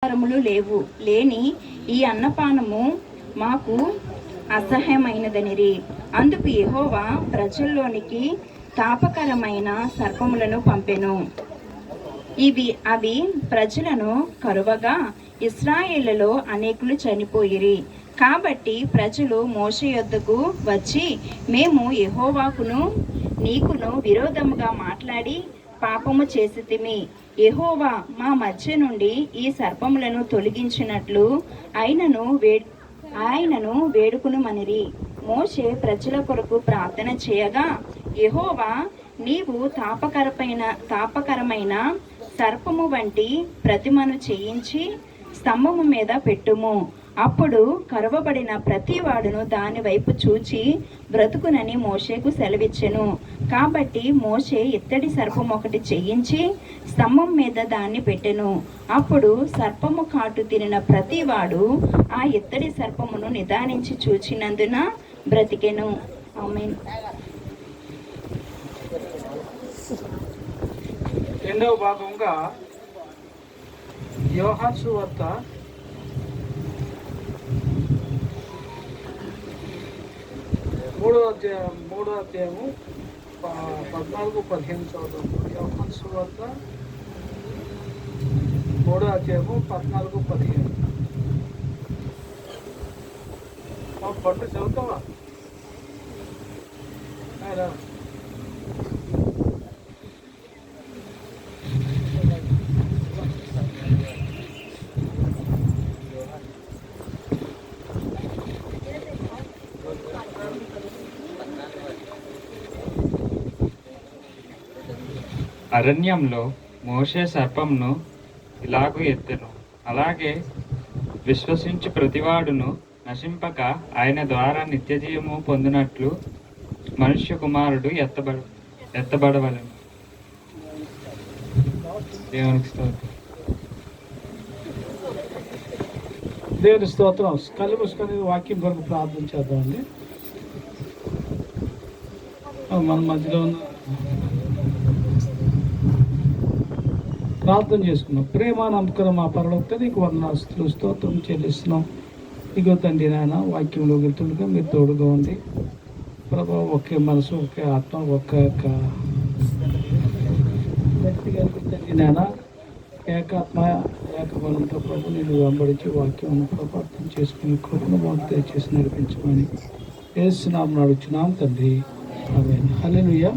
ఆహారములు లేని ఈ అన్నపానము మాకు అసహ్యమైనదనిరి. అందుకు యెహోవా ప్రజల్లోనికి తాపకరమైన సర్పములను పంపెను. అవి ప్రజలను కరువగా ఇశ్రాయేలులో అనేకులు చనిపోయిరి. కాబట్టి ప్రజలు మోషే యొద్దకు వచ్చి, మేము యెహోవాకును నీకును విరోధముగా మాట్లాడి పాపము చేసితిమి. యెహోవా మా మధ్య నుండి ఈ సర్పములను తొలగించినట్లు ఆయనను వేడుకునుమనిరి. మోషే ప్రజల కొరకు ప్రార్థన చేయగా, యెహోవా నీవు తాపకరమైన సర్పము వంటి ప్రతిమను చేయించి స్తంభము మీద పెట్టుము. అప్పుడు కరువబడిన ప్రతి వాడును దాని వైపు చూచి బ్రతుకునని మోషేకు సెలవిచ్చెను. కాబట్టి మోషే ఇత్తడి సర్పం ఒకటి చేయించి స్తంభం మీద దాన్ని పెట్టెను. అప్పుడు సర్పము కాటు తినిన ప్రతి వాడు ఆ ఇత్తడి సర్పమును నిదానించి చూచినందున బ్రతికెను. ఆమేన్. రెండవ భాగంగా యోహాను సువార్త 3వ అధ్యాయము 14-15 చదువు. యోహాను సువార్త 3వ అధ్యాయము 14-15. పట్టు చదువుతావా? అరణ్యంలో మోషే సర్పంను ఇలాగూ ఎత్తెను. అలాగే విశ్వసించు ప్రతివాడును నశింపక ఆయన ద్వారా నిత్యజీవము పొందినట్లు మనుష్య కుమారుడు ఎత్తబడవలెను. దేవునికి స్తోత్రం. దేవుని స్తోత్రం. కళ్ళు మూసుకొని వాక్యం కొరకు ప్రార్థన చేద్దామండి. మన మధ్యలో ఉన్న ప్రార్థన చేసుకున్నాం. ప్రేమ నమ్మకం మా పరలోక నీకు వందనాస్తులు స్తోత్రం చెల్లిస్తున్నాం. ఇగో తండ్రి నాయన, వాక్యంలో వెళ్తుండగా మీరు తోడుగా ఉంది ప్రభావ. ఒకే మనసు, ఒకే ఆత్మ, ఒకే వ్యక్తి కలిగించండి నాయన. ఏకాత్మ ఏకబలంతో ప్రభు నేను వెంబడించి వాక్యం ప్రార్థన చేసుకుని కృపను మాకు దయచేసి నడిపించమని యేసునామమున అడుగుచున్నాం తండ్రి. ఆమేన్. హల్లెలూయా.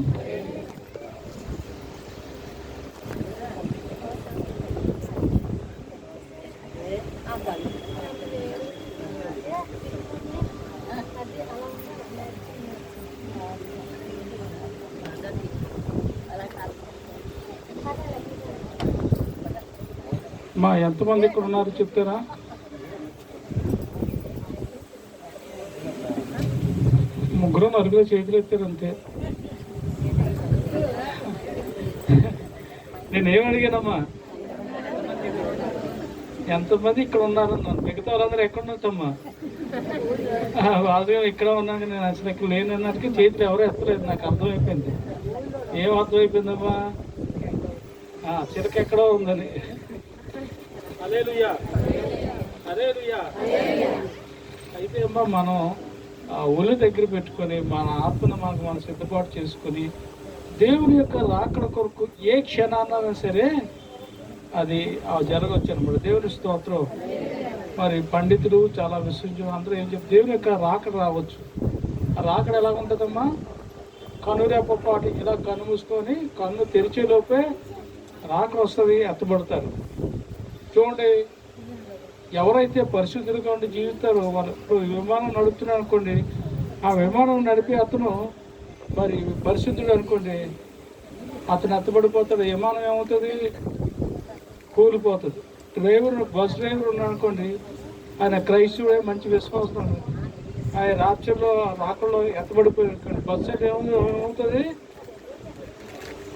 మా ఎంతమంది ఇక్కడ ఉన్నారు చెప్తారా? ముగ్గురు నలుగురు చేతులు ఎత్తారు అంతే. నేనేం అడిగానమ్మా? ఎంతమంది ఇక్కడ ఉన్నారు అన్నాను. మిగతా వాళ్ళందరూ ఎక్కడ ఉన్నట్టమ్మా? వాళ్ళు ఇక్కడ ఉన్నాను. నేను అసలు ఇక్కడ లేని అన్నట్టుగా చేతులు ఎవరు ఎత్తలేదు. నాకు అర్థమైపోయింది. ఏం అర్థమైపోయిందమ్మా? చిరక ఎక్కడో ఉందని. హల్లెలూయా, హల్లెలూయా. అయితే అమ్మా, మనం ఒళ్ళు దగ్గర పెట్టుకొని మన ఆత్మను మనం సిద్ధపాటు చేసుకొని దేవుని యొక్క రాకడ కొరకు ఏ క్షణాన్నా సరే అది జరగవచ్చు అనమాట. దేవుని స్తోత్రం. మరి పండితులు చాలా విశ్వసించిన అందరూ ఏం చెప్పి దేవుని యొక్క రాకడ రావచ్చు. ఆ రాకడ ఎలా ఉంటుందమ్మా? కనురేప పాటు ఇలా కన్ను మూసుకొని కన్ను తెరిచేలోపే రాకడ వస్తుంది, ఎత్తబడతారు. చూడండి, ఎవరైతే పరిశుద్ధులుగా ఉండి జీవిస్తారో వాళ్ళు ఇప్పుడు విమానం నడుపుతున్నారు అనుకోండి, ఆ విమానం నడిపే అతను మరి పరిశుద్ధుడు అనుకోండి, అతను ఎత్తబడిపోతాడు. విమానం ఏమవుతుంది? కూలిపోతుంది. బస్ డ్రైవర్ ఉన్నాడు అనుకోండి, ఆయన క్రైస్తవుడే, మంచి విశ్వాసం, ఆయన రాత్రిలో రాకల్లో ఎత్తబడిపోయి అనుకోండి, బస్సు ఏమవుతుంది?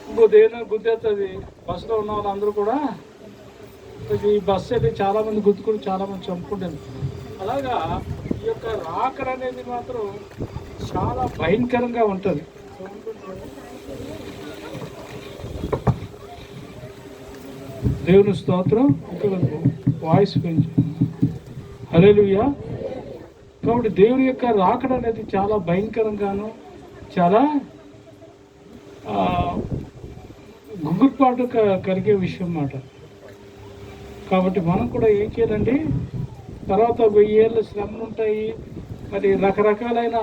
ఇంకో దేని గుద్దేస్తుంది. బస్సులో ఉన్న వాళ్ళందరూ కూడా ఈ బస్సు వెళ్ళి చాలామంది గుద్దుకుని చాలామంది చంపుకుంటారు. అలాగా ఈ యొక్క రాకడ అనేది మాత్రం చాలా భయంకరంగా ఉంటుంది. దేవుని స్తోత్రం. వాయిస్ పెంచి. హల్లెలూయా. కాబట్టి దేవుని యొక్క రాకడ అనేది చాలా భయంకరంగాను చాలా గుగ్గురుపాటు కలిగే విషయం అన్నమాట. కాబట్టి మనం కూడా ఏం చేయాలండి, తర్వాత 1000 ఏళ్ళ శ్రమలు ఉంటాయి, మరి రకరకాలైన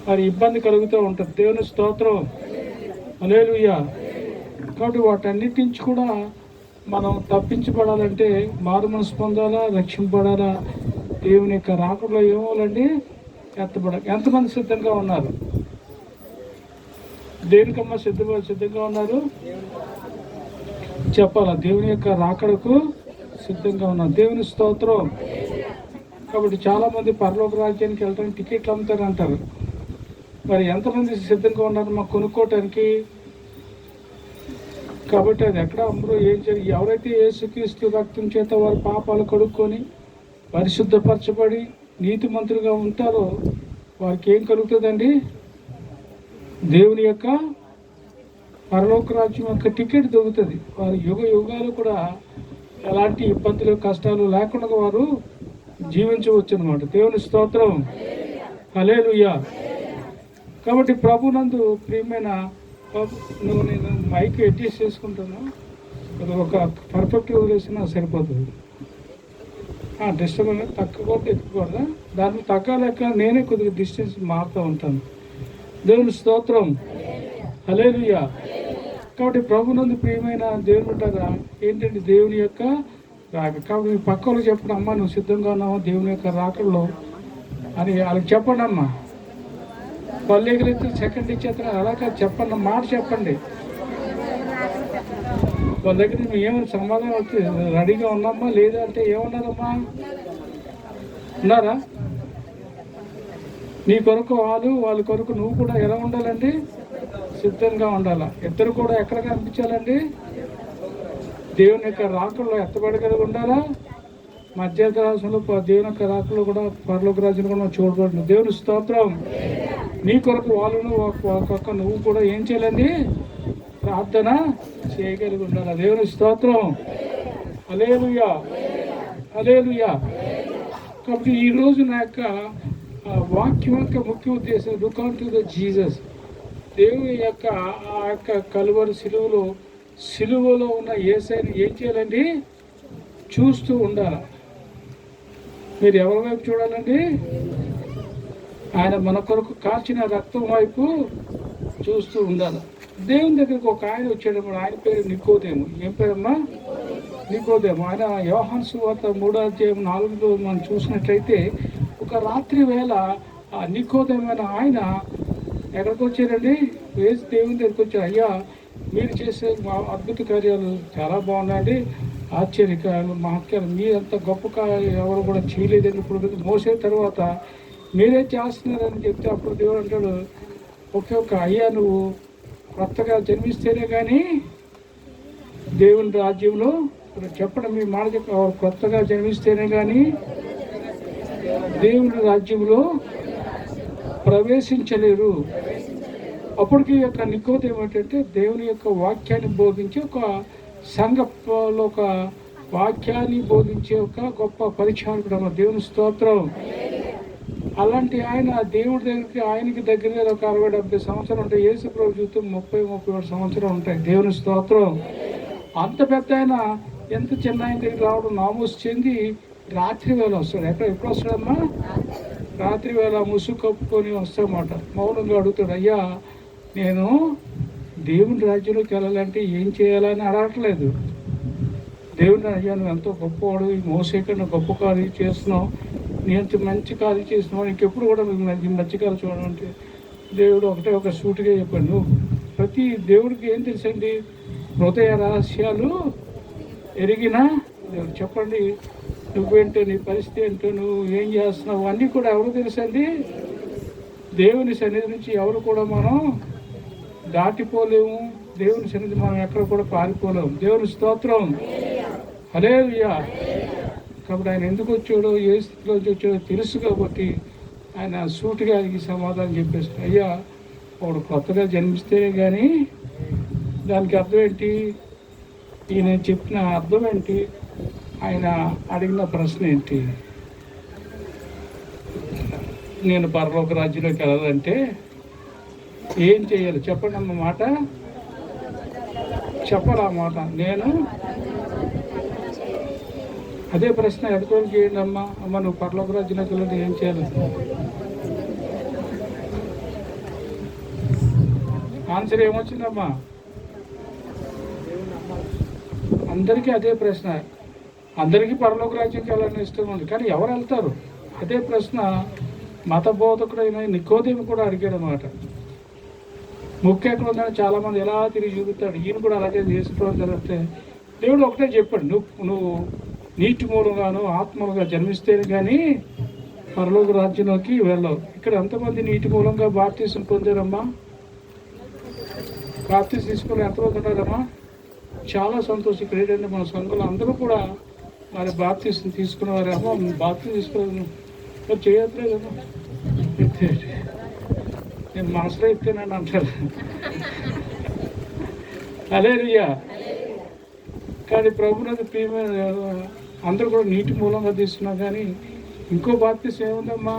మరి ఇబ్బంది కలుగుతూ ఉంటుంది. దేవుని స్తోత్రం. హల్లెలూయా. కాబట్టి వాటన్నిటి నుంచి కూడా మనం తప్పించబడాలంటే మారు మనసు పొందాలా, రక్షింపబడాలా, దేవుని యొక్క రాకడలో ఏమోలండి ఎత్తబడాలి. ఎంతమంది సిద్ధంగా ఉన్నారు? దేనికమ్మా సిద్ధంగా ఉన్నారు చెప్పాలా? దేవుని యొక్క రాకడకు సిద్ధంగా ఉన్నారు. దేవుని స్తోత్రం. కాబట్టి చాలామంది పరలోక రాజ్యానికి వెళ్ళడానికి టికెట్లు అమ్ముతారంటారు. మరి ఎంతమంది సిద్ధంగా ఉన్నారు మాకు కొనుక్కోవటానికి? కాబట్టి అది ఎక్కడ అమ్మరు ఏం జరిగి ఎవరైతే యేసుక్రీస్తు రక్తం చేత వారి పాపాలు కడుక్కొని పరిశుద్ధపరచబడి నీతిమంతులుగా ఉంటారో వారికి ఏం కలుగుతుందండి? దేవుని యొక్క పరలోక రాజ్యం యొక్క టికెట్ దొరుకుతుంది. వారి యుగాలు కూడా ఎలాంటి ఇబ్బందులు కష్టాలు లేకుండా వారు జీవించవచ్చు అన్నమాట. దేవుని స్తోత్రం. హల్లెలూయా. కాబట్టి ప్రభునందు ప్రియమైన నేను మైక్ అడ్జస్ట్ చేసుకుంటాను. ఒక పర్ఫెక్ట్ వదిలేసినా సరిపోతుంది. డిస్టర్బ్ తగ్గకూడదు ఎక్కకూడదా, దాన్ని తగ్గలేక నేనే కొద్దిగా డిస్టెన్స్ మారుతూ ఉంటాను. దేవుని స్తోత్రం. హల్లెలూయా. కాబట్టి ప్రభునందు ప్రియమైన దేవుని ఉంటారా ఏంటంటే దేవుని యొక్క రాక. కాబట్టి మీ పక్కలో చెప్పండి, అమ్మ నువ్వు సిద్ధంగా ఉన్నావా దేవుని యొక్క రాకల్లో అని వాళ్ళకి చెప్పండి. అమ్మ పల్లెగిరితో సెకండ్ ఇచ్చేస్తున్నారు అలాగే చెప్పండి, మాట చెప్పండి. వాళ్ళ దగ్గర మేము ఏమైనా సమాధానం వచ్చి రెడీగా ఉన్నామా లేదా అంటే ఏమన్నారమ్మా? ఉన్నారా? నీ కొరకు వాళ్ళ కొరకు నువ్వు కూడా ఎలా ఉండాలండి? సిద్ధంగా ఉండాలా. ఇద్దరు కూడా ఎక్కడ కనిపించాలండి? దేవుని యొక్క రాకల్లో ఎత్తబడగలిగి ఉండాలా. మధ్యాహ్న రాశంలో దేవుని యొక్క రాకల్లో కూడా పరలోక రాజ్యం కూడా మనం చూడబడుతుంది. దేవుని స్తోత్రం. నీ కొరకు వాళ్ళను ఒక్కొక్క నువ్వు కూడా ఏం చేయాలండి? ప్రార్థన చేయగలిగి ఉండాలి. దేవుని స్తోత్రం. హల్లెలూయా. హల్లెలూయా. కాబట్టి ఈరోజు నా యొక్క వాక్యం యొక్క ముఖ్య ఉద్దేశం look on to the Jesus. దేవుని యొక్క ఆ యొక్క కలువరి సిలువలో ఉన్న యేసయ్యను ఏం చేయాలండి? చూస్తూ ఉండాలి. మీరు ఎవరి వైపు చూడాలండి? ఆయన మన కొరకు కాచిన రక్తం వైపు చూస్తూ ఉండాలి. దేవుని దగ్గరికి ఒక ఆయన వచ్చేటప్పుడు ఆయన పేరు నికోదేము. ఏం పేరమ్మా? నికోదేము. ఆయన యోహాను సువార్త 3వ అధ్యాయం 4లో మనం చూసినట్లయితే ఒక రాత్రి వేళ ఆ నికోదేమైన ఆయన ఎక్కడికి వచ్చారండి? వేసి దేవుని దగ్గరికి వచ్చారు. అయ్యా మీరు చేసే అద్భుత కార్యాలు చాలా బాగున్నాయండి, ఆశ్చర్యకార్యాలు మహత్యాలు మీరంత గొప్ప కార్యాలు ఎవరు కూడా చేయలేదని ఇప్పుడు మోసే తర్వాత మీరే చేస్తున్నారని చెప్తే అప్పుడు దేవుడు అంటాడు, ఒక్క అయ్యా నువ్వు కొత్తగా జన్మిస్తేనే కానీ దేవుని రాజ్యంలో చెప్పడం మీ మాట కొత్తగా జన్మిస్తేనే కానీ దేవుని రాజ్యంలో ప్రవేశించలేరు. అప్పటికి యొక్క నికోదేము ఏంటంటే దేవుని యొక్క వాక్యాన్ని బోధించి ఒక సంఘంలో ఒక వాక్యాన్ని బోధించే ఒక గొప్ప పరిచారకుడు. దేవుని స్తోత్రం. అలాంటి ఆయన దేవుడి దగ్గరికి ఆయనకి దగ్గర ఒక 60-70 సంవత్సరాలు ఉంటాయి. యేసు ప్రభు జీవితం 30-31 సంవత్సరాలు ఉంటాయి. దేవుని స్తోత్రం. అంత పెద్ద ఆయన ఎంత చిన్న ఆయన దగ్గర రావడం నామోసు చెంది రాత్రి వేళ వస్తాడు. ఎప్పుడు వస్తాడమ్మా? రాత్రి వేళ ముసుగు కప్పుకొని వస్తాడన్నమాట. మౌనంగా అడుగుతాడు, అయ్యా నేను దేవుని రాజ్యంలోకి వెళ్ళాలంటే ఏం చేయాలని అడగట్లేదు. దేవుని అయ్యా నువ్వు ఎంతో గొప్పవాడు, ఈ మోసే కన్నా గొప్ప కార్యం చేస్తున్నావు, నీ ఎంత మంచి కార్యం చేస్తున్నావు, ఇంకెప్పుడు కూడా మీకు మంచి కార్యం చూడాలంటే దేవుడు ఒక సూటిగా చెప్పాడు. నువ్వు ప్రతి దేవుడికి ఏం తెలుసండి? హృదయ రహస్యాలు ఎరిగిన దేవుడు. చెప్పండి నువ్వేంటో, నీ పరిస్థితి ఏంటో, నువ్వు ఏం చేస్తున్నావు అన్నీ కూడా ఎవరు తెలుసండి? దేవుని సన్నిధి నుంచి ఎవరు కూడా మనం దాటిపోలేము. దేవుని సన్నిధి మనం ఎక్కడ కూడా పారిపోలేము. దేవుని స్తోత్రం. హల్లెలూయా. కాబట్టి ఆయన ఎందుకు వచ్చాడో ఏ స్థితిలోంచి వచ్చాడో తెలుసు కాబట్టి ఆయన సూటిగా ఈ సమాధానం చెప్పేసి, అయ్యా వాడు కొత్తగా జన్మిస్తేనే కానీ దానికి అర్థం ఏంటి? ఈయన చెప్పిన అర్థం ఏంటి? ఆయన అడిగిన ప్రశ్న ఏంటి? నేను పరలోక రాజ్యంలోకి వెళ్ళాలంటే ఏం చేయాలి చెప్పండి అన్న మాట. చెప్పరా మాట. నేను అదే ప్రశ్న ఎడుకోవాలి చేయండి అమ్మా. అమ్మ నువ్వు పరలోక రాజ్యంలోకి వెళ్ళాలంటే ఏం చేయాలి? ఆన్సర్ ఏమొచ్చిందమ్మా? అందరికీ అదే ప్రశ్న. అందరికీ పరలోక రాజ్యంకి వెళ్ళాలని ఇష్టం ఉంది, కానీ ఎవరు వెళ్తారు? అదే ప్రశ్న మత బోధకుడైన నికోదేము కూడా అడిగాడు అనమాట. ముఖ్య ఎక్కడ ఉందని చాలామంది ఎలా తిరిగి చూపుతాడు. ఈయన కూడా అలాగే చేసుకోవడం జరిగితే దేవుడు ఒకటే చెప్పాడు, నువ్వు నీటి మూలంగాను ఆత్మలుగా జన్మిస్తేనే కానీ పరలోక రాజ్యంలోకి వెళ్ళవు. ఇక్కడ ఎంతమంది నీటి మూలంగా బాప్తీసం పొందారమ్మా? బాప్తీసం తీసుకుని ఎంతమంది ఉన్నారమ్మా? చాలా సంతోషం. ఇక్కడ ఏంటంటే మన సంఘంలో అందరూ కూడా మరి బాప్తీసం తీసుకునేవారు. అమ్మా బాప్తీసం తీసుకోవాలి మరి చేయట్లేదమ్మా. నేను మనసులో ఎత్తానని అంటారు. హల్లెలూయా. కానీ ప్రభునందు ప్రియమైన అందరూ కూడా నీటి మూలంగా తీసుకున్నా కానీ ఇంకో బాప్తీసం ఏముందమ్మా?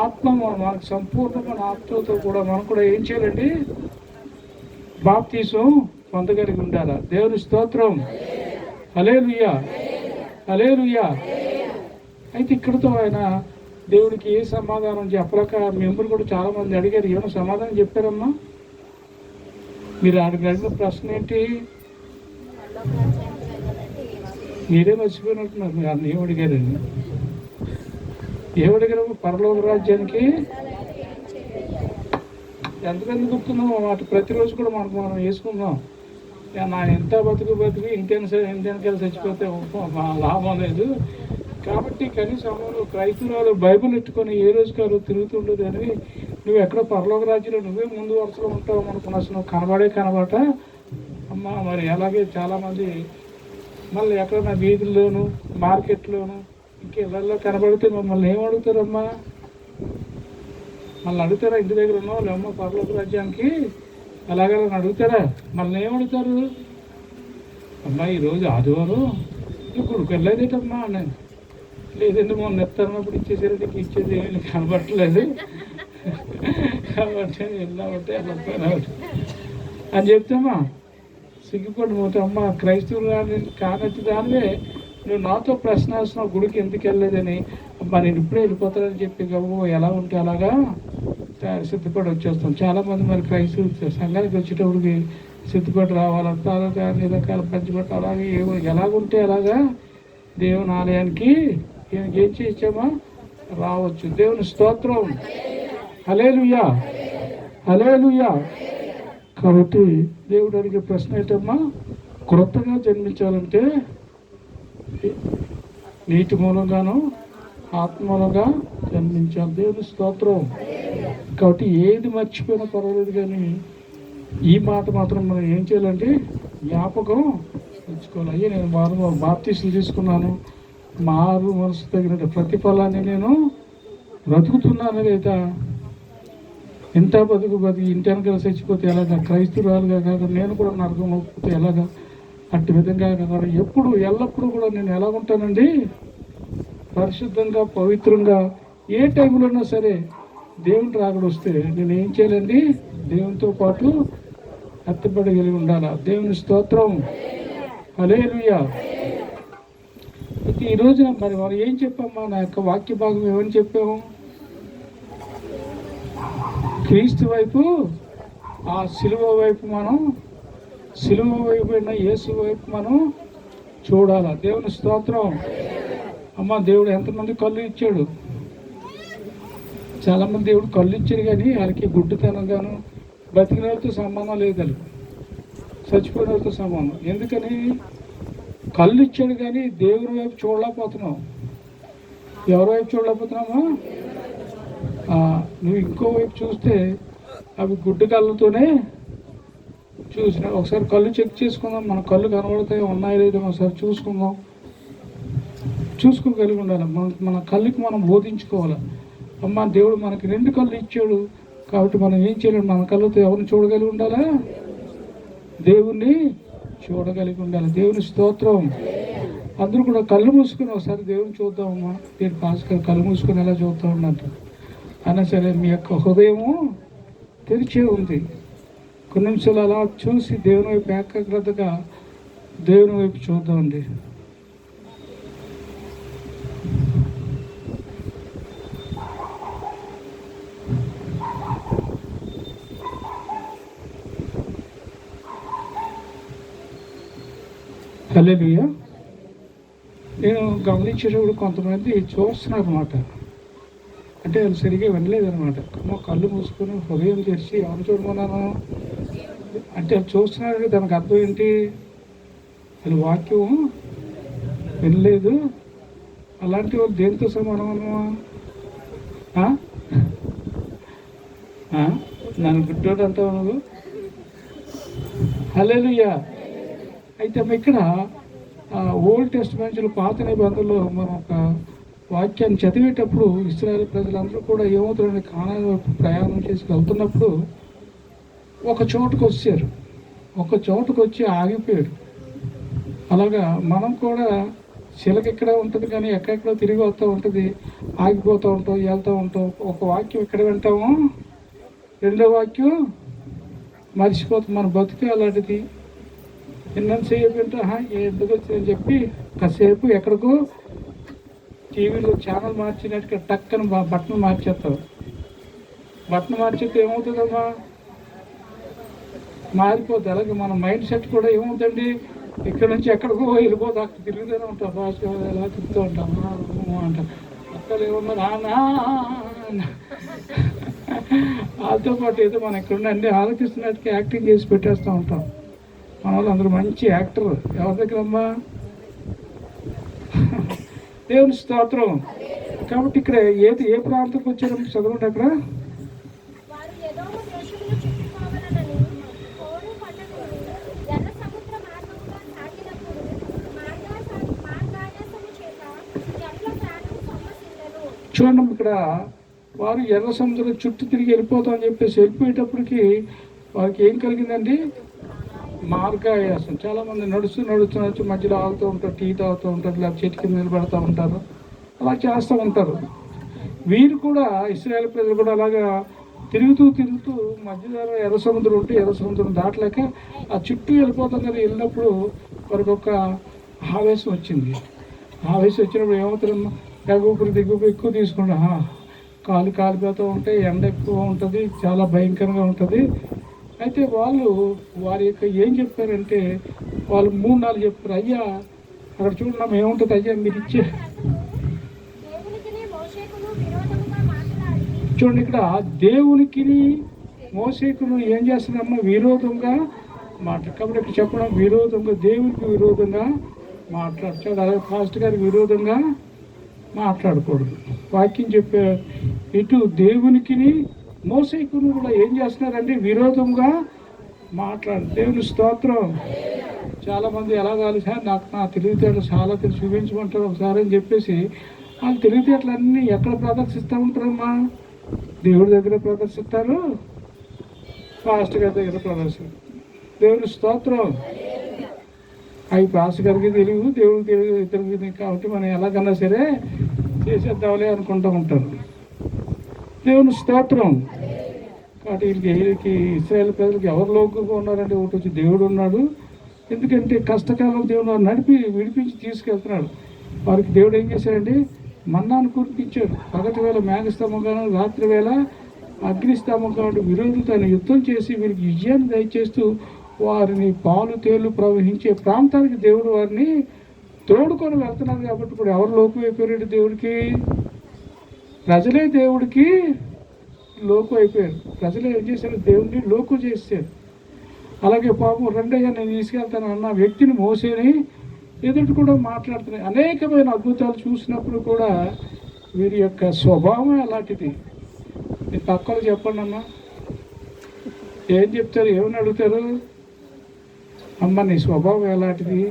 ఆత్మ మనకు సంపూర్ణమైన ఆత్మతో కూడా మనం కూడా ఏం చేయాలండి? బాప్తీసం పొందగలిగి ఉండాలా. దేవుని స్తోత్రం. హల్లెలూయా, హల్లెలూయా. అయితే ఇక్కడతో ఆయన దేవుడికి ఏ సమాధానం చెప్పలేక మెంబర్లు కూడా చాలా మంది అడిగారు. ఏమైనా సమాధానం చెప్పారమ్మా? మీరు అడిగిన ప్రశ్న ఏంటి? మీరే మర్చిపోయినట్టున్నారు. మీరు అన్న ఏమడిగారండి? ఏమడిగారు? పరలోక రాజ్యానికి ఎంతమంది గుర్తున్నాం వాటి ప్రతిరోజు కూడా మనం వేసుకుందాం. నా ఎంత బతుకు ఇంతెనకెళ్ళి చచ్చిపోతే లాభం లేదు. కాబట్టి కనీసం క్రైస్తవులు బైబిల్ ఎట్టుకొని ఏ రోజు కాదు తిరుగుతుండదు అని నువ్వు ఎక్కడో పరలోక రాజ్యంలో నువ్వే ముందు వరుసలో ఉంటావు అనుకున్నా. అసలు నువ్వు కనబట అమ్మ. మరి అలాగే చాలామంది మళ్ళీ ఎక్కడన్నా వీధుల్లోనూ మార్కెట్లోనూ ఇంకెళ్ళల్లో కనబడితే మమ్మల్ని ఏం అడుగుతారమ్మా? మళ్ళీ అడుగుతారా? ఇంటి దగ్గర ఉన్నావు లేమ్మా పరలోక రాజ్యానికి అలాగే అడుగుతారా? మళ్ళీ ఏం అడుగుతారు? అమ్మా ఈరోజు ఆదివారం గుడికి వెళ్ళేదేటమ్మా నేను. లేదండి మొన్న ఎత్తన్నప్పుడు ఇచ్చేసరికి నీకు ఇచ్చేది ఏమి కనబట్టలేదు కాబట్టి వెళ్ళామంటే అలా అని చెప్తామా? సిగ్గుపడిపోతే అమ్మ క్రైస్తవులు కానట్టు దానివే నువ్వు నాతో ప్రశ్న వేస్తున్నావు గుడికి ఎందుకు వెళ్ళలేదని. అమ్మా నేను ఇప్పుడే వెళ్ళిపోతానని చెప్పి గవ్వ ఎలా ఉంటే అలాగా సిద్ధపడి వచ్చేస్తాం. చాలామంది మరి క్రైస్తవులు సంఘానికి వచ్చేటప్పటికి సిద్ధపడి రావాలంటే అలాగా అన్ని రకాల పంచిపట్టు అలాగే ఎలాగుంటే అలాగా దేవుని ఆలయానికి ఏం చేసామా రావచ్చు. దేవుని స్తోత్రం. హల్లెలూయా, హల్లెలూయా. కాబట్టి దేవుడు అడిగే ప్రశ్న ఏంటమ్మా? క్రొత్తగా జన్మించాలంటే నీటి మూలంగాను ఆత్మ మూలంగా జన్మించాలి. దేవుని స్తోత్రం. కాబట్టి ఏది మర్చిపోయినా పర్వాలేదు, కానీ ఈ మాట మాత్రం మనం ఏం చేయాలంటే జ్ఞాపకం ఉంచుకోవాలి. అయ్యే నేను బాప్తీసులు తీసుకున్నాను, మారు మనసు తగిన ప్రతిఫలాన్ని నేను బ్రతుకుతున్నాను లేదా? ఎంత బతుకు ఇంటి వెనకాల చచ్చిపోతే ఎలాగా? క్రైస్తవురాలుగా కాదు నేను కూడా నరకం అవుతే ఎలాగా? అట్టి విధంగా కాదు. ఎప్పుడు ఎల్లప్పుడూ కూడా నేను ఎలా ఉంటానండి? పరిశుద్ధంగా పవిత్రంగా. ఏ టైంలోనా సరే దేవుని రాకడ వస్తే నేను ఏం చేయాలండి? దేవునితో పాటు హత్తుపడగలిగి ఉండాలా. దేవుని స్తోత్రం. హల్లెలూయా. అయితే ఈ రోజున మరి మనం ఏం చెప్పామా? నా యొక్క వాక్య భాగం ఏమని చెప్పాము? క్రీస్తు వైపు, ఆ సిలువ వైపు మనం, సిలువ వైపు అయిన యేసు వైపు మనం చూడాలా. దేవుని స్తోత్రం. అమ్మ దేవుడు ఎంతమంది కళ్ళు ఇచ్చాడు? చాలామంది దేవుడు కళ్ళు ఇచ్చాడు, కానీ వాళ్ళకి గుడ్డితనంగాను బతికిన వాళ్ళతో సంబంధం లేదు, వాళ్ళకి చచ్చిపోయిన వాళ్ళతో సంబంధం. ఎందుకని? కళ్ళు ఇచ్చాడు కానీ దేవుని వైపు చూడలేకపోతున్నావు. ఎవరి వైపు చూడలేకపోతున్నామా? నువ్వు ఇంకో వైపు చూస్తే అవి గుడ్డి కళ్ళతోనే చూసిన. ఒకసారి కళ్ళు చెక్ చేసుకుందాం. మన కళ్ళు కనబడతాయి ఉన్నాయో లేదో ఒకసారి చూసుకుందాం. చూసుకోగలిగి ఉండాలి. మన కళ్ళకి మనం బోధించుకోవాలి. అమ్మ దేవుడు మనకి 2 కళ్ళు ఇచ్చాడు, కాబట్టి మనం ఏం చేయాలి? మన కళ్ళతో ఎవరిని చూడగలిగి ఉండాలా? దేవుణ్ణి చూడగలిగి ఉండాలి. దేవుని స్తోత్రం. అందరూ కూడా కళ్ళు మూసుకొని ఒకసారి దేవుని చూద్దామమ్మా. మీరు పాస్కర్ కళ్ళు మూసుకొని ఎలా చూద్దాం అన్నట్టు అయినా సరే మీ యొక్క హృదయము తెరిచే ఉంది. కొన్ని నిమిషాలు అలా చూసి దేవుని వైపు ఏకాగ్రతగా దేవుని వైపు చూద్దామండి. హల్లెలూయా. నేను గమనించేటప్పుడు కొంతమంది చూస్తున్నారు అన్నమాట. అంటే వాళ్ళు సరిగ్గా వినలేదన్నమాట. కళ్ళు మూసుకొని హృదయం తెరిచి ఎవరు చూడమన్నాను అంటే వాళ్ళు చూస్తున్నారు. దానికి అర్థం ఏంటి? వాళ్ళు వాక్యం వినలేదు. అలాంటి వాళ్ళు దేనితో సమానం అన్నమా? నన్ను గుడ్డోడు అంటావు నువ్వు. హల్లెలూయా. అయితే ఇక్కడ ఓల్డ్ టెస్టిమెంట్లో పాత నిబంధనలో మనం ఒక వాక్యాన్ని చదివేటప్పుడు ఇశ్రాయేల్ ప్రజలందరూ కూడా ఏమవుతారని కానాను వైపు ప్రయాణం చేసి వెళ్తున్నప్పుడు ఒక చోటుకు వచ్చారు. ఒక చోటుకు వచ్చి ఆగిపోయాడు. అలాగా మనం కూడా చిలక ఇక్కడే ఉంటుంది కానీ ఎక్కడెక్కడో తిరిగి వస్తూ ఉంటుంది, ఆగిపోతూ ఉంటాం, వెళ్తూ ఉంటాం. ఒక వాక్యం ఇక్కడ వింటాము, రెండో వాక్యం మర్చిపోతాం. మన బతుకు అలాంటిది. ఎన్నంతసేపు వింటా ఎందుకు వచ్చిందని చెప్పి కాసేపు ఎక్కడికో టీవీలో ఛానల్ మార్చినట్టుగా టక్కన బట్టలు మార్చేస్తారు. బట్టలు మార్చేస్తే ఏమవుతుందమ్మా? మారిపోతుంది. అలాగే మన మైండ్ సెట్ కూడా ఏమవుతుంది? ఇక్కడ నుంచి ఎక్కడికో వెళ్ళిపోతే అక్కడ తిరుగుతూనే ఉంటాం. భాష ఎలా తిరుగుతూ ఉంటాం అంటాం. అక్కడ ఏమన్నా వాళ్ళతో పాటు ఏదో మనం ఇక్కడ అన్ని ఆలోచిస్తున్నట్టుగా యాక్టింగ్ చేసి పెట్టేస్తూ ఉంటాం. మన వాళ్ళు అందరూ మంచి యాక్టర్. ఎవరి దగ్గర అమ్మా? దేవుని స్తోత్రం. కాబట్టి ఇక్కడ ఏ ప్రాంతంకి వచ్చారో చదవండి. అక్కడ చూడండి, ఇక్కడ వారు ఎర్ర సముద్రం చుట్టూ తిరిగి వెళ్ళిపోతామని చెప్పేసి వెళ్ళిపోయేటప్పటికి వారికి ఏం కలిగిందండి? మార్గాయాసం. చాలామంది నడుస్తూ మధ్యలో ఆగుతూ ఉంటారు, టీ తాగుతూ ఉంటారు, లేదా చెట్టు కింద నిలబెడతా ఉంటారు, అలా చేస్తూ ఉంటారు. వీరు కూడా ఇశ్రాయేల్ ప్రజలు కూడా అలాగా తిరుగుతూ మధ్యలో ఎర్ర సముద్రం ఉంటే ఎర్ర సముద్రం దాటలేక ఆ చుట్టూ వెళ్ళిపోతాం కదా. వెళ్ళినప్పుడు వారికి ఒక ఆవేశం వచ్చింది. ఆవేశం వచ్చినప్పుడు ఏమవుతారమ్మా? ఎగుపురు దిగుపు ఎక్కువ తీసుకుంటా, కాలిపోతూ ఉంటాయి, ఎండ ఎక్కువ ఉంటుంది, చాలా భయంకరంగా ఉంటుంది. అయితే వారి యొక్క ఏం చెప్పారంటే వాళ్ళు 3-4 చెప్పారు. అయ్యా అక్కడ చూడడం ఏముంటుంది అయ్యా మీరు ఇచ్చే. చూడండి, ఇక్కడ దేవునికి మోసేకును ఏం చేస్తున్నారమ్మా? విరోధంగా కాబట్టి ఇక్కడ చెప్పడం విరోధంగా, దేవునికి విరోధంగా మాట్లాడుతాడు. అలాగే పాస్టర్ గారికి విరోధంగా మాట్లాడకూడదు. వాక్యం చెప్పే ఇటు దేవునికి మోసేకును కూడా ఏం చేస్తున్నారంటే విరోధంగా మాట్లాడు. దేవుని స్తోత్రం. చాలామంది ఎలాగాలి సార్ నాకు నా తెలివితేటలు చాలా చూపించమంటారు ఒకసారి అని చెప్పేసి వాళ్ళు తెలివితేటలన్నీ ఎక్కడ ప్రదర్శిస్తూ ఉంటారమ్మా? దేవుడి దగ్గర ప్రదర్శిస్తారు, పాస్టర్ గారి దగ్గర ప్రదర్శిస్తారు. దేవుని స్తోత్రం. అవి పాస్టర్ గారికి తెలియదు, దేవుడికి తెలియదు, ఇతరులకి. కాబట్టి మనం ఎలాగన్నా సరే చేసేద్దాంలే అనుకుంటూ ఉంటారు. దేవుని స్తోత్రం. కాబట్టి వీళ్ళకి ఇశ్రాయేల్ ప్రజలకి ఎవరు లోకుగా ఉన్నారంటే ఒకటి వచ్చి దేవుడు ఉన్నాడు. ఎందుకంటే కష్టకాలం దేవుడు విడిపించి తీసుకెళ్తున్నాడు. వారికి దేవుడు ఏం చేశాడండి? మన్నాను కురిపించాడు. పగటి వేళ మేఘస్తంభంగాను, రాత్రి వేళ అగ్నిస్తంభంగా విరోధులతో ఆయన యుద్ధం చేసి వీరికి విజయాన్ని దయచేస్తూ వారిని పాలు తేళ్లు ప్రవహించే ప్రాంతానికి దేవుడు వారిని తోడుకొని వెళ్తున్నారు. కాబట్టి ఇప్పుడు ఎవరు లోకు అయిపోయారు? దేవుడికి ప్రజలే దేవుడికి లోకు అయిపోయారు. ప్రజలే ఏం చేశారు? దేవుడిని లోకు చేశారు. అలాగే పాపం రెండయ్య నేను తీసుకెళ్తాను అన్న వ్యక్తిని మోసేని ఎదుటి కూడా మాట్లాడుతున్నాయి. అనేకమైన అద్భుతాలు చూసినప్పుడు కూడా వీరి యొక్క స్వభావం అలాంటిది. మీ పక్కన చెప్పండి అమ్మా, ఏం చెప్తారు? ఏమని అడుగుతారు? అమ్మ నీ స్వభావం ఎలాంటిది?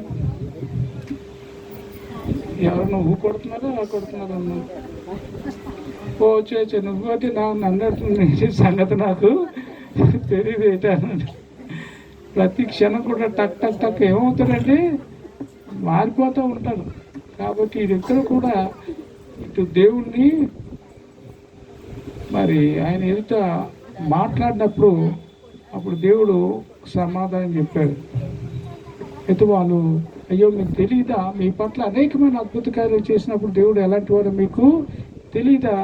ఎవరు నువ్వు కొడుతున్నారా కొడుతున్నారమ్మా? ఓ చే నువ్వు అంటే నన్ను సంగతి నాకు తెలియదు ఏంటన్నాడు. ప్రతి క్షణం కూడా టక్ ఏమవుతారండి? మారిపోతూ ఉంటారు. కాబట్టి వీరిద్దరు కూడా ఇటు దేవుణ్ణి మరి ఆయన ఎదుట మాట్లాడినప్పుడు అప్పుడు దేవుడు సమాధానం చెప్పాడు. అయితే వాళ్ళు, అయ్యో మీకు తెలియదా, మీ పట్ల అనేకమైన అద్భుత కార్యాలు చేసినప్పుడు దేవుడు ఎలాంటి వాడు మీకు తెలియదా,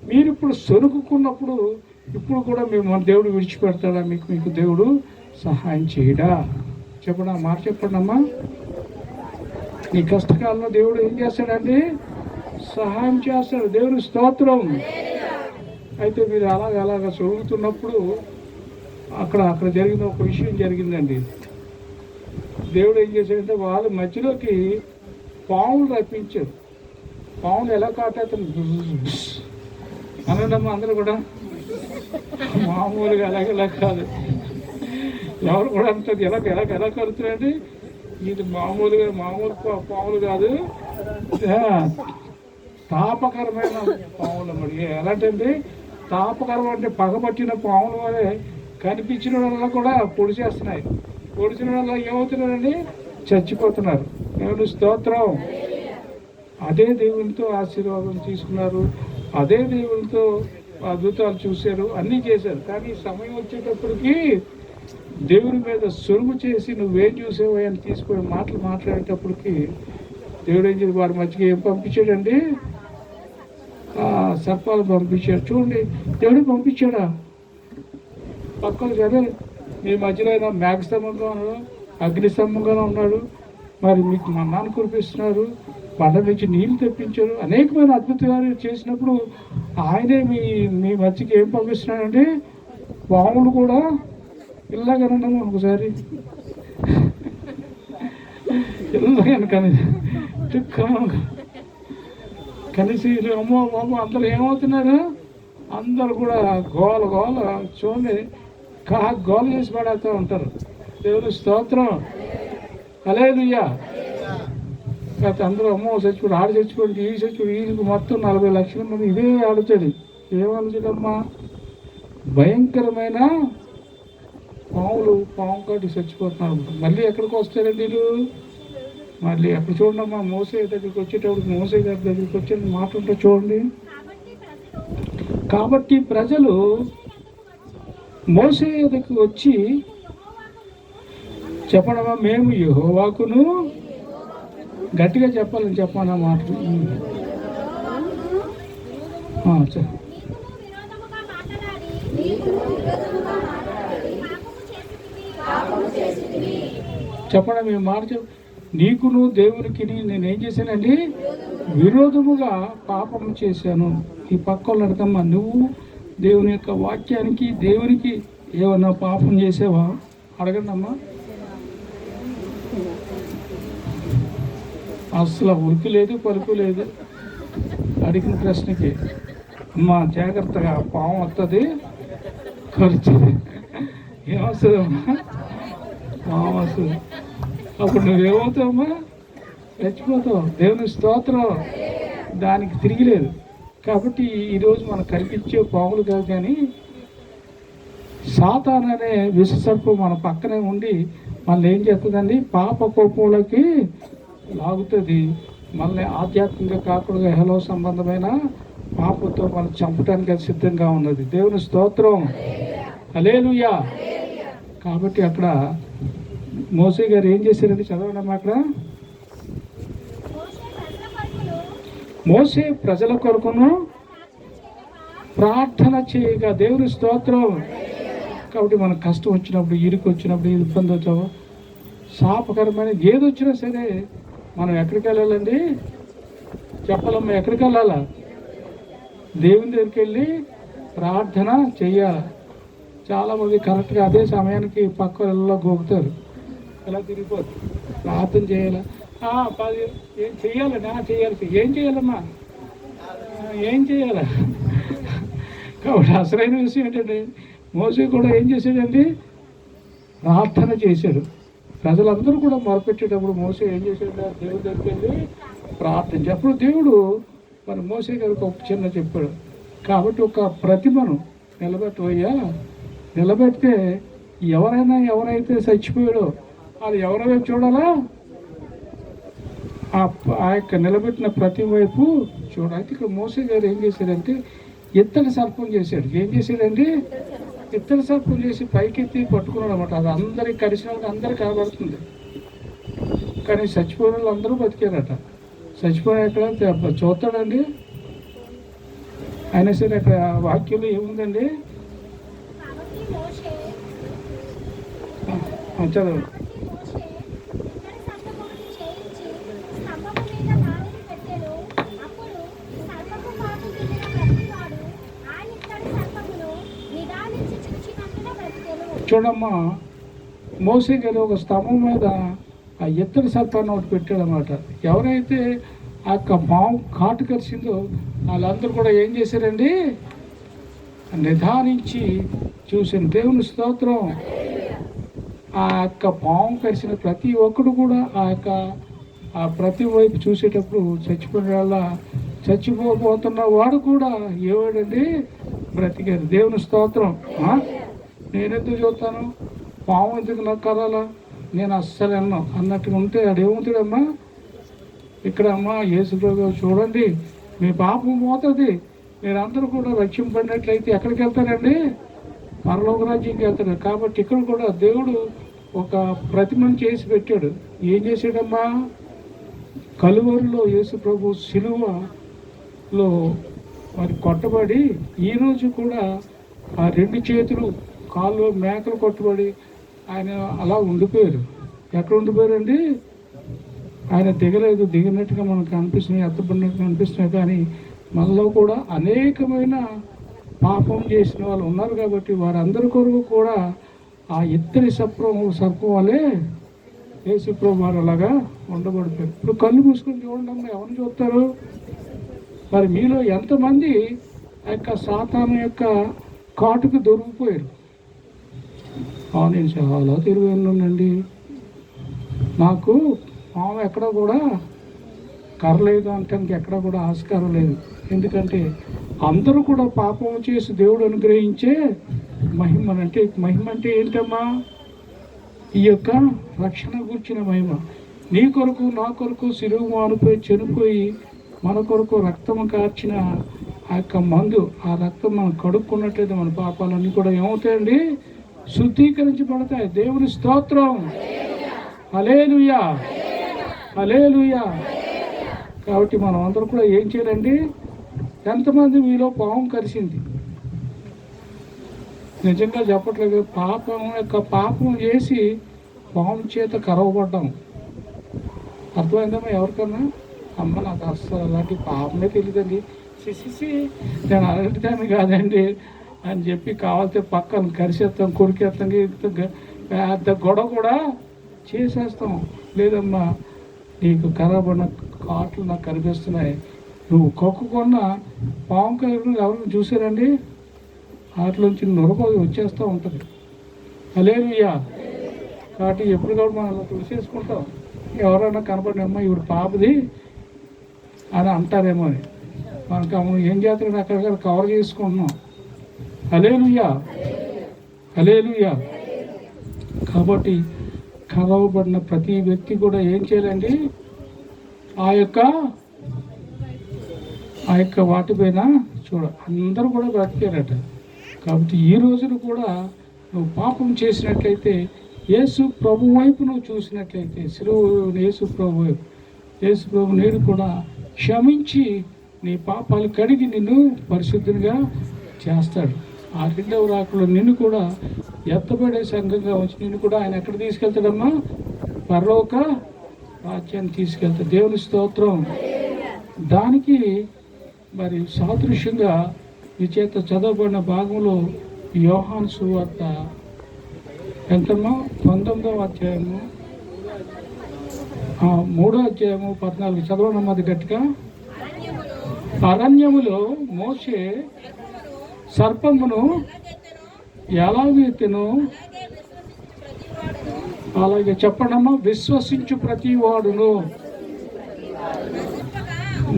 మీరు ఇప్పుడు సొరుకున్నప్పుడు ఇప్పుడు కూడా మేము దేవుడు విడిచిపెడతాడా, మీకు దేవుడు సహాయం చేయడా? చెప్పండి, ఆ మాట చెప్పండి అమ్మా. ఈ కష్టకాలంలో దేవుడు ఏం చేస్తాడండి? సహాయం చేస్తాడు. దేవుడు స్తోత్రం. అయితే మీరు అలాగ చదువుతున్నప్పుడు అక్కడ జరిగిన ఒక విషయం జరిగిందండి. దేవుడు ఏం చేశాడంటే వాళ్ళ మధ్యలోకి పాములు రప్పించారు. పాములు ఎలా కాటేస్తాను అనండమ్మా అందరూ కూడా, మామూలుగా అలాగేలా కాదు. ఎవరు కూడా అంటారు ఎలా కలుగుతున్నాయండి. ఇది మామూలు పాములు కాదు, తాపకరమైన పాములు అన్నమాట. ఎలాంటి తాపకరం అంటే పగబట్టిన పాముల వల్లే కనిపించిన వల్ల కూడా పొడిచేస్తున్నాయి. పొడిచిన వల్ల ఏమవుతున్నారండి? చచ్చిపోతున్నారు. దేవుని స్తోత్రం. అదే దేవునితో ఆశీర్వాదం తీసుకున్నారు, అదే దేవునితో అద్భుతాలు చూశారు, అన్నీ చేశారు. కానీ సమయం వచ్చేటప్పటికి దేవుని మీద సొరుగు చేసి నువ్వేం చూసావు అని తీసుకొని మాట్లాడేటప్పటికి దేవుడు ఏం చేసి వారి మధ్యకి ఏం పంపించాడండి? సర్పాలు పంపించాడు. చూడండి, దేవుడు పంపించాడా? పక్కన సరే మీ మధ్యలో అయినా మేఘస్తంభంగా ఉన్నాడు, అగ్నిస్తంభంగానే ఉన్నాడు, మరి మీకు మన్నాను కురిపిస్తున్నారు, పంట నుంచి నీళ్ళు తెప్పించారు, అనేకమైన అద్భుతాలు చేసినప్పుడు ఆయనే మీ మధ్యకి ఏం పంపిస్తున్నాడండి? పాములు కూడా ఇలాగనన్నాము ఒకసారి ఇలాగను కనీసం అమ్మో బాబు అందరూ ఏమవుతున్నారు? అందరు కూడా గోల చూడండి, గోల చేసి పడేస్తూ ఉంటారు. దేవుని స్తోత్రం. హల్లెలూయా. కాకపోతే అందరూ అమ్మో చచ్చిపోయి ఆడు చచ్చిపోయి ఈ చచ్చిపోయి ఈ మొత్తం 40 లక్షల మంది ఇదే ఆడుతుంది. ఏమనుకుందమ్మా? భయంకరమైన పాము కాటి చచ్చిపోతున్నారు. మళ్ళీ ఎక్కడికి వస్తారండి వీళ్ళు? మళ్ళీ ఎక్కడ చూడండమ్మా, మోసే దగ్గరికి వచ్చేటప్పుడు మోసే గారి దగ్గరికి వచ్చే మాట ఉంటే చూడండి. కాబట్టి ప్రజలు మోసే దగ్గరికి వచ్చి చెప్పడమా, మేము యెహోవాకును, గట్టిగా చెప్పాలని చెప్పాను మాట. చెప్పండి, మేము మాట నీకును దేవునికి నేనేం చేశానండి? విరోధముగా పాపము చేశాను. ఈ పక్కన అడగమ్మా, నువ్వు దేవుని యొక్క వాక్యానికి దేవునికి ఏమన్నా పాపం చేసావా? అడగండి అమ్మా. అసలు ఉరికి లేదు, పలుకు లేదు. అడిగిన ప్రశ్నకి అమ్మా జాగ్రత్తగా, పాము వస్తుంది, కలుస్తుంది. ఏమొస్తుందమ్మా? పాము వస్తుంది. అప్పుడు నువ్వేమవుతావమ్మా? చచ్చిపోతావు. దేవుని స్తోత్రం. దానికి తిరిగిలేదు. కాబట్టి ఈరోజు మనకు కనిపించే పాములు కాదు, కానీ సాతాను అనే విషసర్పం మన పక్కనే ఉండి మనల్ని ఏం చేస్తుందండి? పాప కోపంలోకి లాగుతుంది. మనల్ని ఆధ్యాత్మికంగా కాకుండా హలో సంబంధమైన పాపంతో మనం చంపడానికి అది సిద్ధంగా ఉన్నది. దేవుని స్తోత్రం. హల్లెలూయా. కాబట్టి అక్కడ మోసే గారు ఏం చేశారండి? చదవడం అక్కడ. మోసే ప్రజల కొరకును ప్రార్థన చేయగా. దేవుని స్తోత్రం. కాబట్టి మనకు కష్టం వచ్చినప్పుడు, ఇరుకు వచ్చినప్పుడు, ఇబ్బంది వచ్చావు, శాపకరమైన ఏది వచ్చినా సరే మనం ఎక్కడికి వెళ్ళాలండి? చెప్పాలమ్మా, ఎక్కడికి వెళ్ళాలా? దేవుని దగ్గరికి వెళ్ళి ప్రార్థన చెయ్యాలి. చాలామంది కరెక్ట్గా అదే సమయానికి పక్క వెళ్ళలో గోకుతారు, ఎలా తిరిగిపోతుంది. ప్రార్థన చేయాలా? ఏం చెయ్యాలి? చేయాలి. ఏం చేయాలమ్మా? ఏం చేయాలా? కాబట్టి అసలైన విషయం ఏంటంటే మోసే కూడా ఏం చేశాడండి? ప్రార్థన చేశాడు. ప్రజలందరూ కూడా మొరపెట్టేటప్పుడు మోసే ఏం చేశాడు? దేవుడి దగ్గరికి వెళ్ళి ప్రార్థన. అప్పుడు దేవుడు మరి మోసే గారికి ఒక చిన్న చెప్పాడు. కాబట్టి ఒక ప్రతిమను నిలబెట్టవయ్యా, నిలబెడితే ఎవరైతే చచ్చిపోయాడో అది ఎవరైనా చూడాలా? ఆ యొక్క నిలబెట్టిన ప్రతి వైపు చూడైతే ఇక్కడ మోసే గారు ఏం చేశారంటే ఇత్తడి సర్పం చేశాడు. ఏం చేశాడండి? ఇత్తడి సర్పం చేసి పైకెత్తి పట్టుకున్నాడు అనమాట. అది అందరికి కలిసిన వాళ్ళకి అందరికి కనబడుతుంది. కానీ చచ్చిపోయిన వాళ్ళు అందరూ బతికారట. చచ్చిపోయిన ఎక్కడ చూస్తాడండి. అయినా సరే అక్కడ వాక్యంలో ఏముందండి? చదవండి. చూడమ్మా, మోసే గారు ఒక స్తంభం మీద ఆ ఇత్తడి సర్పాన్ని ఒకటి పెట్టాడనమాట. ఎవరైతే ఆ యొక్క పాము కాటు కరిచిందో వాళ్ళందరూ కూడా ఏం చేశారండి? నిదానించి చూసిన దేవుని స్తోత్రం. ఆ యొక్క పాము కరిచిన ప్రతి ఒక్కడు కూడా ఆ ప్రతి వైపు చూసేటప్పుడు చచ్చిపోయిన చచ్చిపోతున్న వాడు కూడా ఏవాడండి? బ్రతికారు. దేవుని స్తోత్రం. నేనెందుకు చూస్తాను? పాము ఎందుకు నాకు కరాలా? నేను అస్సలు అన్నట్టుగా ఉంటే అడేమవుతాడమ్మా? ఇక్కడ అమ్మా యేసుప్రభు చూడండి, మీ పాపం పోతుంది, మీరందరూ కూడా రక్షింపడినట్లయితే ఎక్కడికి వెళ్తారండి? పరలోక రాజ్యంకి వెళ్తారు. కాబట్టి ఇక్కడ కూడా దేవుడు ఒక ప్రతిమను చేసి పెట్టాడు. ఏం చేశాడమ్మా? కలువరిలో యేసుప్రభు సిలువలో మరి కొట్టబడి ఈరోజు కూడా ఆ 2 చేతులు కాళ్ళు మేకలు కొట్టబడి ఆయన అలా ఉండిపోయారు. ఎక్కడ ఉండిపోయారండి? ఆయన దిగలేదు. దిగినట్టుగా మనకు అనిపిస్తున్నాయి, ఎత్తబడినట్టుగా అనిపిస్తున్నాయి. కానీ మనలో కూడా అనేకమైన పాపం చేసిన వాళ్ళు ఉన్నారు. కాబట్టి వారందరి కొరకు కూడా ఆ ఇత్తడి సర్పం వల్లే యేసుప్రభు వారు అలాగా ఉండబడిపోయారు. ఇప్పుడు కళ్ళు మూసుకొని చూడండి, ఎవరిని చూస్తారు? మరి మీలో ఎంతమంది ఆ యొక్క సాతాను యొక్క కాటుకు దొరికిపోయారు? నేను చాలా తిరిగినండి, నాకు పాము ఎక్కడ కూడా కర్రలేదు అంటానికి ఎక్కడ కూడా ఆస్కారం లేదు. ఎందుకంటే అందరూ కూడా పాపం చేసి దేవుడు అనుగ్రహించే మహిమ అంటే ఏంటమ్మా? ఈ యొక్క రక్షణ గురించిన మహిమ. నీ కొరకు నా కొరకు సిలువ మానిపోయి చనిపోయి మన కొరకు రక్తము కార్చిన ఆ యొక్క మందు, ఆ రక్తం మనం కడుక్కున్నట్లయితే మన పాపాలన్నీ కూడా ఏమవుతాయండి? శుద్ధీకరించబడతాయి. దేవుని స్తోత్రం. హల్లెలూయా, హల్లెలూయా. కాబట్టి మనం అందరూ కూడా ఏం చేయాలండి? ఎంతమంది మీలో పాము కరిసింది? నిజంగా చెప్పట్లేదు, పాపం చేసి పాము చేత కరవబడ్డాం. అర్థమైందమ్మా? ఎవరికన్నా అమ్మ నాకు అస్సలు అలాంటి పాపమే తెలియదండి, సిసి నేను అలాంటిదాన్ని కాదండి అని చెప్పి కావాలితే పక్కన కరిసేస్తాం, కొరికేస్తాం, పెద్ద గొడవ కూడా చేసేస్తాం. లేదమ్మా, నీకు కరబడిన కాట్లు నాకు కనిపిస్తున్నాయి, నువ్వు కొక్కుకున్న పాము కర్రను ఎవరైనా చూసారండి? వాటిలోంచి నొరగ వచ్చేస్తూ ఉంటుంది. హల్లెలూయా. కాబట్టి ఎప్పుడు కూడా మనం అలా చూసేసుకుంటాం. ఎవరైనా కనపడినమ్మా ఈవిడ పాపది అని అంటారేమో అని మనకు ఏం చేస్తాడు అక్కడ కవర్ చేసుకుంటున్నాం. హల్లెలూయా, హల్లెలూయా. కాబట్టి కలవబడిన ప్రతి వ్యక్తి కూడా ఏం చేయాలండి? ఆ యొక్క వాటిపైన అందరూ కూడా బ్రతికారట. కాబట్టి ఈ రోజున కూడా నువ్వు పాపం చేసినట్లయితే యేసు ప్రభు వైపు నువ్వు చూసినట్లయితే యేసు ప్రభు నేడు కూడా క్షమించి నీ పాపాలు కడిగి నిన్ను పరిశుద్ధునిగా చేస్తాడు. ఆ 2వ రాకలో నిన్ను కూడా ఎత్తబడే సంఘంగా వచ్చి నిన్ను కూడా ఆయన ఎక్కడ తీసుకెళ్తాడమ్మా? పరలోక రాజ్యాన్ని తీసుకెళ్తాడు. దేవుని స్తోత్రం. దానికి మరి సాదృశ్యంగా ఈ చేత చదవబడిన భాగంలో యోహాను సువార్త ఎంతమ్మా? 19వ అధ్యాయము 3వ అధ్యాయము 14 చదవడం అది గట్టిగా. అరణ్యములో మోషే సర్పమును ఎలాగెత్తెనో అలాగే చెప్పడమ్మా, విశ్వసించు ప్రతి వాడును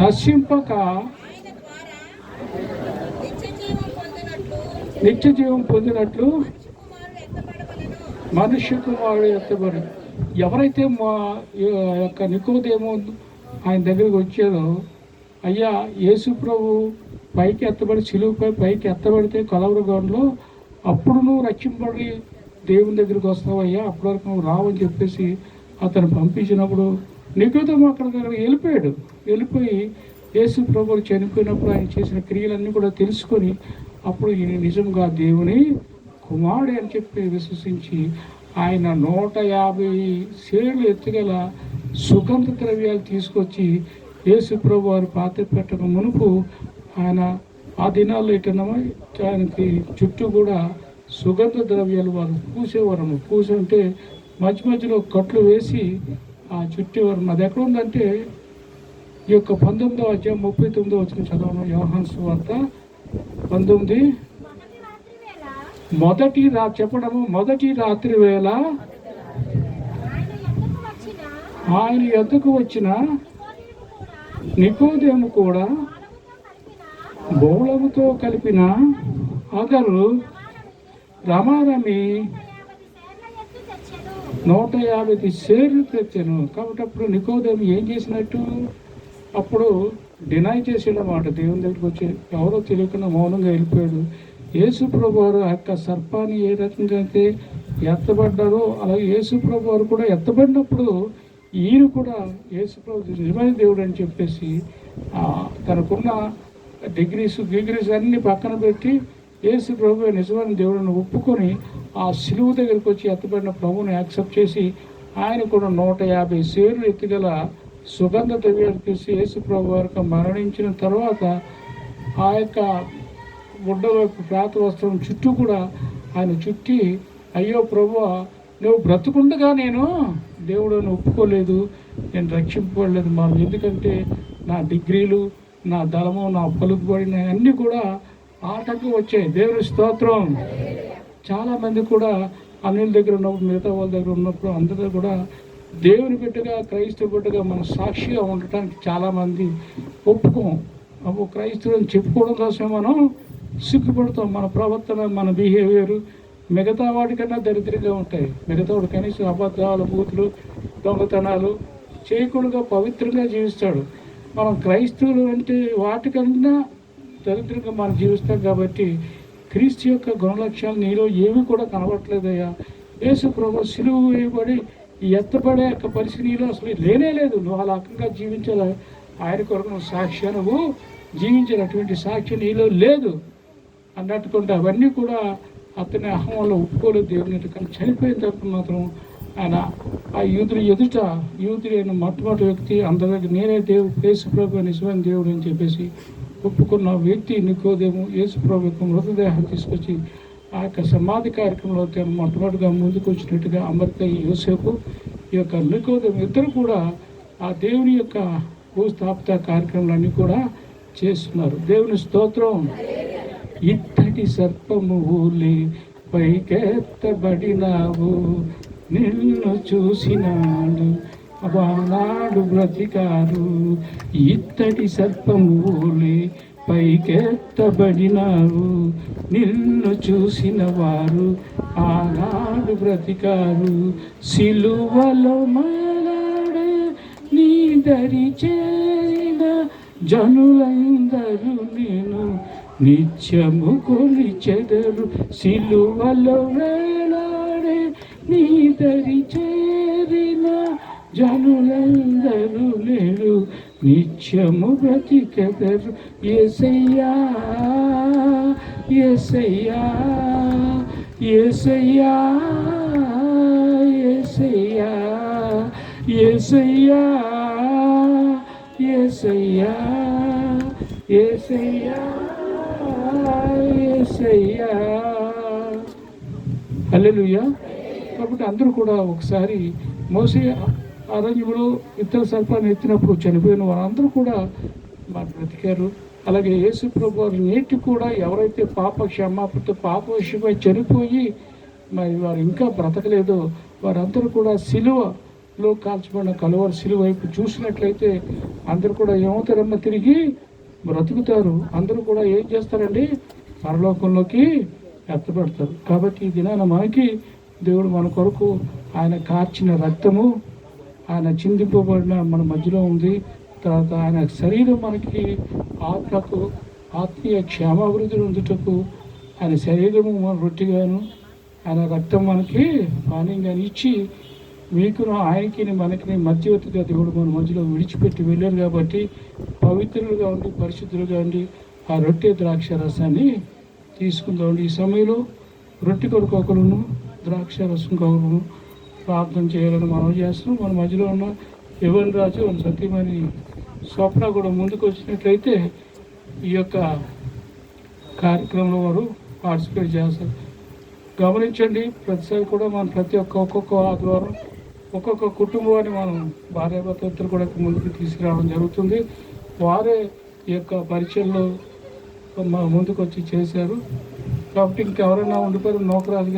నశింపక నిత్య జీవం పొందినట్లు మనుష్య కుమారుడు ఎత్తబడి. ఎవరైతే మా యొక్క నికోదేమో ఆయన దగ్గరికి వచ్చారు. అయ్యా, యేసు ప్రభు పైకి ఎత్తబడి సిలువుపై పైకి ఎత్తబడితే కలవరగంలో అప్పుడు నువ్వు రక్షింపబడి దేవుని దగ్గరికి వస్తావు అయ్యా, అప్పటి వరకు నువ్వు రావని చెప్పేసి అతను పంపించినప్పుడు నికోదేము అక్కడికి వెళ్ళిపోయి యేసు ప్రభువు చనిపోయినప్పుడు ఆయన చేసిన క్రియలన్నీ కూడా తెలుసుకొని అప్పుడు ఈయన నిజంగా దేవుని కుమారుడు అని చెప్పి విశ్వసించి ఆయన 150 సేర్లు ఎత్తుగల సుగంధ ద్రవ్యాలు తీసుకొచ్చి యేసు ప్రభు వారి పాత్ర పెట్టక మునుపు ఆయన ఆ దినాల్లో ఎటున్నామో ఆయనకి చుట్టూ కూడా సుగంధ ద్రవ్యాలు వారు పూసేవారము. అంటే మధ్య మధ్యలో కట్లు వేసి ఆ చుట్టేవారు. అది ఎక్కడ ఉందంటే ఈ యొక్క 19వ అధ్యాయం 39వ వచనం చదవను. యోహాను సువార్త 19 మొదటి రాత్రి వేళ ఆయన యొద్దకు వచ్చిన నికోదేము కూడా బౌళముతో కలిపిన అగరు రమారమి 150 సేర్లు తెచ్చాను. కాబట్టి అప్పుడు నికోదేము ఏం చేసినట్టు? అప్పుడు డినై చేసేటమాట. దేవుని దగ్గరికి వచ్చి ఎవరో తెలియకుండా మౌనంగా వెళ్ళిపోయాడు. యేసు ప్రభు వారు ఆ యొక్క సర్పాన్ని ఏ రకంగా అయితే ఎత్తబడ్డారో అలాగే యేసు ప్రభు వారు కూడా ఎత్తబడినప్పుడు ఈయన కూడా యేసు ప్రభు నిజమైన దేవుడు అని చెప్పేసి తనకున్న డిగ్రీస్ అన్నీ పక్కన పెట్టి యేసు ప్రభు నిజమైన దేవుడిని ఒప్పుకొని ఆ సిలువు దగ్గరికి వచ్చి ఎత్తబడిన ప్రభువుని యాక్సెప్ట్ చేసి ఆయన కూడా 150 సేర్లు ఎత్తుగల సుగంధ ద్రవ్యాలు తీసి యేసు ప్రభు వారికి మరణించిన తర్వాత ఆ యొక్క గుడ్డ వైపు ప్రాత వస్త్రం చుట్టూ కూడా ఆయన చుట్టి, అయ్యో ప్రభువా, నువ్వు బ్రతుకుండగా నేను దేవుడిని ఒప్పుకోలేదు, నేను రక్షింపబడలేదు. మనం ఎందుకంటే నా డిగ్రీలు, నా దళము, నా పలుకుబడిన అన్నీ కూడా ఆటంకం వచ్చాయి. దేవుని స్తోత్రం. చాలామంది కూడా అన్యుల దగ్గర ఉన్నప్పుడు, మిగతా వాళ్ళ దగ్గర ఉన్నప్పుడు అందరూ కూడా దేవుని బిడ్డగా, క్రైస్తవ బిడ్డగా మన సాక్షిగా ఉండటానికి చాలామంది ఒప్పుకోం. అప్పుడు క్రైస్తవుని చెప్పుకోవడం కోసమే మనం సిగ్గుపడతాం. మన ప్రవర్తన, మన బిహేవియర్ మిగతా వాటికన్నా దరిద్రంగా ఉంటాయి. మిగతా వాడు కనీసం అబద్ధాలు, బూతులు, దొంగతనాలు చేయకుండా పవిత్రంగా జీవిస్తాడు. మనం క్రైస్తవులు అంటే వాటికన్నా దరిద్రంగా మనం జీవిస్తాం. కాబట్టి క్రీస్తు యొక్క గుణలక్ష్యాలు నీలో ఏవి కూడా కనబడట్లేదయ్యా. యేసు ప్రభు సిలువ వేయబడి ఎత్తబడే యొక్క పరిస్థితి నీలో అసలు లేనే లేదు. నువ్వు అలా రకంగా జీవించాలి. ఆయన కొరకు నువ్వు సాక్షి, నువ్వు జీవించినటువంటి సాక్షి నీలో లేదు అన్నట్టుకుంటే అవన్నీ కూడా అతని అహం వల్ల ఒప్పుకోలేదు దేవుని. కానీ చనిపోయిన తర్వాత మాత్రం ఆయన ఆ యూదుడైన మొట్టమొదటి వ్యక్తి అందరి దగ్గర నేనే దేవుడు, యేసు ప్రభు నిజమైన దేవుడు అని చెప్పేసి ఒప్పుకున్న వ్యక్తి నికోదేము యేసు ప్రభు యొక్క మృతదేహం తీసుకొచ్చి ఆ యొక్క సమాధి కార్యక్రమంలో మొట్టమొదటిగా ముందుకు వచ్చినట్టుగా అమర్కయ్య, యోసేపు, ఈ యొక్క నికోదేము ఇద్దరు కూడా ఆ దేవుని యొక్క భూస్థాపిత కార్యక్రమాలన్నీ కూడా చేస్తున్నారు. దేవుని స్తోత్రం. ఇత్తటి సర్పము ఊలి పైకెత్తబడినావు, నిన్ను చూసినాడు వానాడు బ్రతికారు. ఇత్తటి సర్పము ఊలి పైకెత్తబడినావు, నిన్ను చూసిన వారు ఆనాడు బ్రతికారు. సిలువలో మాలాడే నీ దరి చేరిన జనులందరూ నేను నిత్యము కొలిచెదరు. సిలువలో వేలాడే నీ దరి చేరిన జనులందరూ నేను నిత్యము బ్రతికెదరు. యేసయ్యా, యేసయ్యా, యేసయ్యా, యేసయ్యా, యేసయ్యా, యేసయ్యా, యేసయ్యా, యేసయ్యా. హల్లెలూయా. కాబట్టి అందరూ కూడా ఒకసారి మోసే అరణ్యంలో ఇతర సర్పాన్ని ఎత్తినప్పుడు చనిపోయిన వారందరూ కూడా మాకు బ్రతికారు. అలాగే యేసు ప్రభు వారు నేటి కూడా ఎవరైతే క్షమాపణతో పాప విషయమై చనిపోయి మరి వారు ఇంకా బ్రతకలేదో వారందరూ కూడా సిలువలో కాల్చబడిన కలువరి సిలువ వైపు చూసినట్లయితే అందరూ కూడా ఏమవుతారమ్మా, తిరిగి బ్రతుకుతారు. అందరూ కూడా ఏం చేస్తారండి, పరలోకంలోకి ఎత్తబడతారు. కాబట్టి ఈ దినాన మనకి దేవుడు మన కొరకు ఆయన కార్చిన రక్తము, ఆయన చిందింపబడిన మన మధ్యలో ఉంది. తర్వాత ఆయన శరీరం మనకి ఆత్మకు ఆత్మీయ క్షేమాభివృద్ధి ఉందుటకు ఆయన శరీరము మన రొట్టిగాను ఆయన రక్తం మనకి పానీయంగాను ఇచ్చి మీకును ఆయనకి మనకి మధ్యవర్తిగా దేవుడు మన మధ్యలో విడిచిపెట్టి వెళ్ళారు కాబట్టి పవిత్రులుగా ఉండి పరిశుద్ధులుగా ఉండి ఆ రొట్టె ద్రాక్ష రసాన్ని తీసుకుందామండి. ఈ సమయంలో రొట్టె కొరకు ఒకరును ద్రాక్ష రసం కొరకు ప్రార్థన చేయాలని మనం చేస్తున్నాం. మన మధ్యలో ఉన్న యువన్ రాజు సత్యమని స్వప్న కూడా ముందుకు వచ్చినట్లయితే ఈ యొక్క కార్యక్రమంలో వారు పార్టిసిపేట్ చేస్తారు. గమనించండి, ప్రతిసారి కూడా మనం ఒక్కొక్క ఆదివారం ఒక్కొక్క కుటుంబాన్ని మనం భార్యాభర్తలు కూడా ముందుకు తీసుకురావడం జరుగుతుంది. వారే ఈ యొక్క పరిచయంలో ముందుకు వచ్చి చేశారు కాబట్టి ఇంకెవరైనా ఉండిపోయారు నౌకరాజు